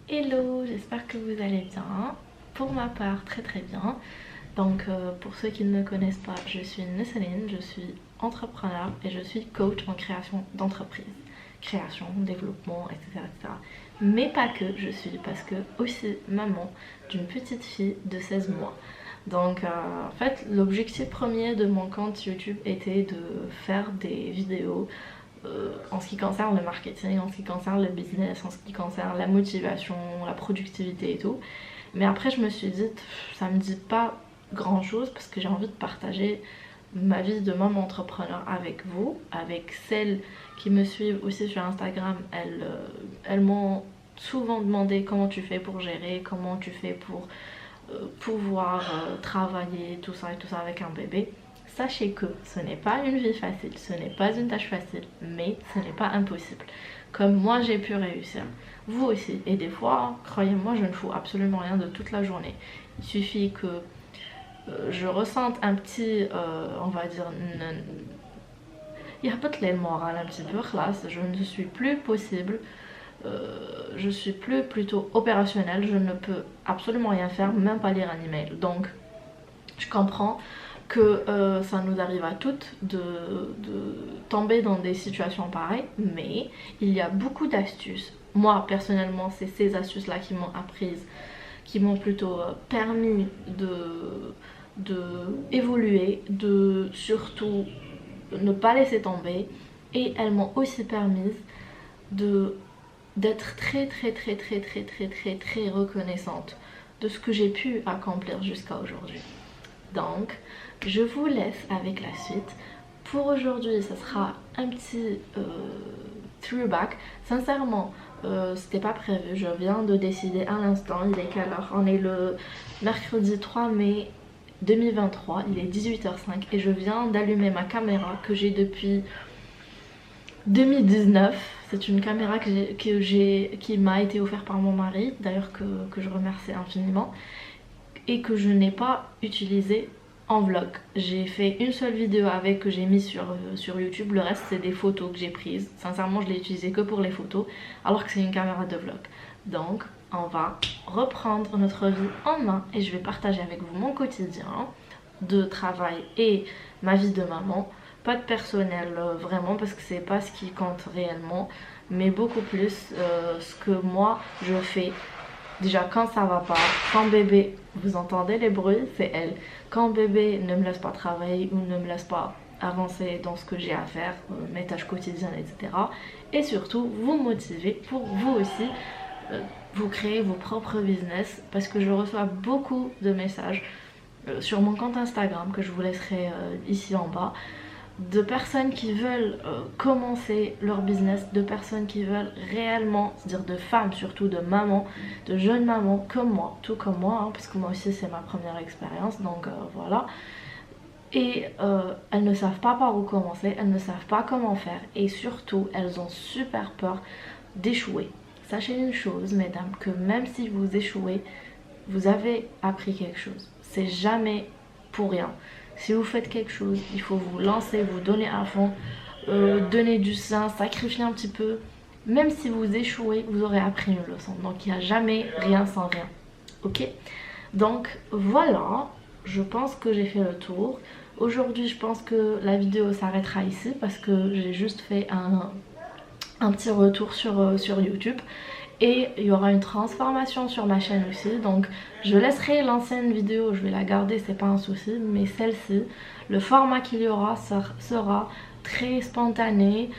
Hello, j'espère que vous allez bien. Pour ma part, très très bien. Donc pour ceux qui ne me connaissent pas, je suis Nesseline, je suis entrepreneur et je suis coach en création d'entreprise. Création, développement, etc., etc. Mais pas que, je suis parce que aussi maman d'une petite fille de 16 mois. Donc en fait l'objectif premier de mon compte YouTube était de faire des vidéos en ce qui concerne le marketing, en ce qui concerne le business, en ce qui concerne la motivation, la productivité et tout. Mais après je me suis dit, ça me dit pas grand chose parce que j'ai envie de partager ma vie de maman entrepreneur avec vous, avec celles qui me suivent aussi sur Instagram. Elles m'ont souvent demandé comment tu fais pour gérer, comment tu fais pour pouvoir travailler, tout ça et tout ça avec un bébé. Sachez que ce n'est pas une vie facile, ce n'est pas une tâche facile, mais ce n'est pas impossible. Comme moi j'ai pu réussir, vous aussi. Et des fois, croyez-moi, je ne fous absolument rien de toute la journée. Il suffit que je ressente un petit, on va dire, il y a peut-être le moral un petit peu, je ne suis plus possible, je suis plus plutôt opérationnelle, je ne peux absolument rien faire, même pas lire un email. Donc je comprends que ça nous arrive à toutes de tomber dans des situations pareilles, mais il y a beaucoup d'astuces. Moi personnellement, c'est ces astuces là qui m'ont apprise, qui m'ont plutôt permis de évoluer, de surtout ne pas laisser tomber, et elles m'ont aussi permis d'être très très très très très très très très reconnaissante de ce que j'ai pu accomplir jusqu'à aujourd'hui. Donc je vous laisse avec la suite. Pour aujourd'hui ça sera un petit throwback. Sincèrement c'était pas prévu, je viens de décider à l'instant. Il est quelle heure? On est le mercredi 3 mai 2023, il est 18h05 et je viens d'allumer ma caméra que j'ai depuis 2019. C'est une caméra qui m'a été offerte par mon mari, d'ailleurs que je remercie infiniment, et que je n'ai pas utilisée en vlog. J'ai fait une seule vidéo avec que j'ai mis sur YouTube, le reste c'est des photos que j'ai prises. Sincèrement je l'ai utilisée que pour les photos alors que c'est une caméra de vlog. Donc on va reprendre notre vie en main et je vais partager avec vous mon quotidien de travail et ma vie de maman. Pas de personnel vraiment parce que c'est pas ce qui compte réellement, mais beaucoup plus ce que moi je fais. Déjà quand ça va pas, quand bébé, vous entendez les bruits, c'est elle. Quand bébé ne me laisse pas travailler ou ne me laisse pas avancer dans ce que j'ai à faire, mes tâches quotidiennes, etc. Et surtout vous motiver pour vous aussi vous créer vos propres business, parce que je reçois beaucoup de messages sur mon compte Instagram que je vous laisserai ici en bas, de personnes qui veulent commencer leur business, de personnes qui veulent réellement, c'est-à-dire de femmes surtout, de mamans, de jeunes mamans comme moi, tout comme moi, hein, parce que moi aussi c'est ma première expérience, donc voilà. Et elles ne savent pas par où commencer, elles ne savent pas comment faire, et surtout elles ont super peur d'échouer. Sachez une chose mesdames, que même si vous échouez, vous avez appris quelque chose. C'est jamais pour rien. Si vous faites quelque chose, il faut vous lancer, vous donner à fond, donner du sein, sacrifier un petit peu. Même si vous échouez, vous aurez appris une leçon. Donc il n'y a jamais rien sans rien. Ok? Donc voilà, je pense que j'ai fait le tour. Aujourd'hui je pense que la vidéo s'arrêtera ici parce que j'ai juste fait un petit retour sur YouTube. Et il y aura une transformation sur ma chaîne aussi, donc je laisserai l'ancienne vidéo, je vais la garder, c'est pas un souci, mais celle-ci, le format qu'il y aura sera très spontané,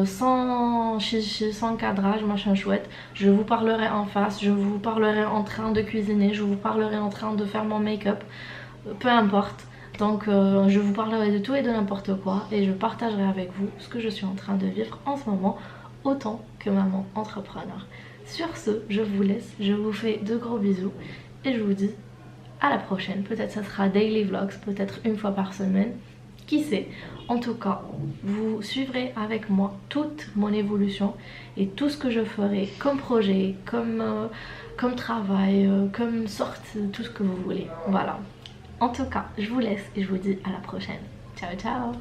sans chichi, sans cadrage, machin chouette. Je vous parlerai en face, je vous parlerai en train de cuisiner, je vous parlerai en train de faire mon make-up, peu importe. Donc je vous parlerai de tout et de n'importe quoi et je partagerai avec vous ce que je suis en train de vivre en ce moment, autant que maman entrepreneur. Sur ce, je vous laisse, je vous fais de gros bisous et je vous dis à la prochaine. Peut-être ça sera daily vlogs, peut-être une fois par semaine, qui sait. En tout cas, vous suivrez avec moi toute mon évolution et tout ce que je ferai comme projet, comme travail, comme sortie, tout ce que vous voulez. Voilà. En tout cas, je vous laisse et je vous dis à la prochaine. Ciao ciao.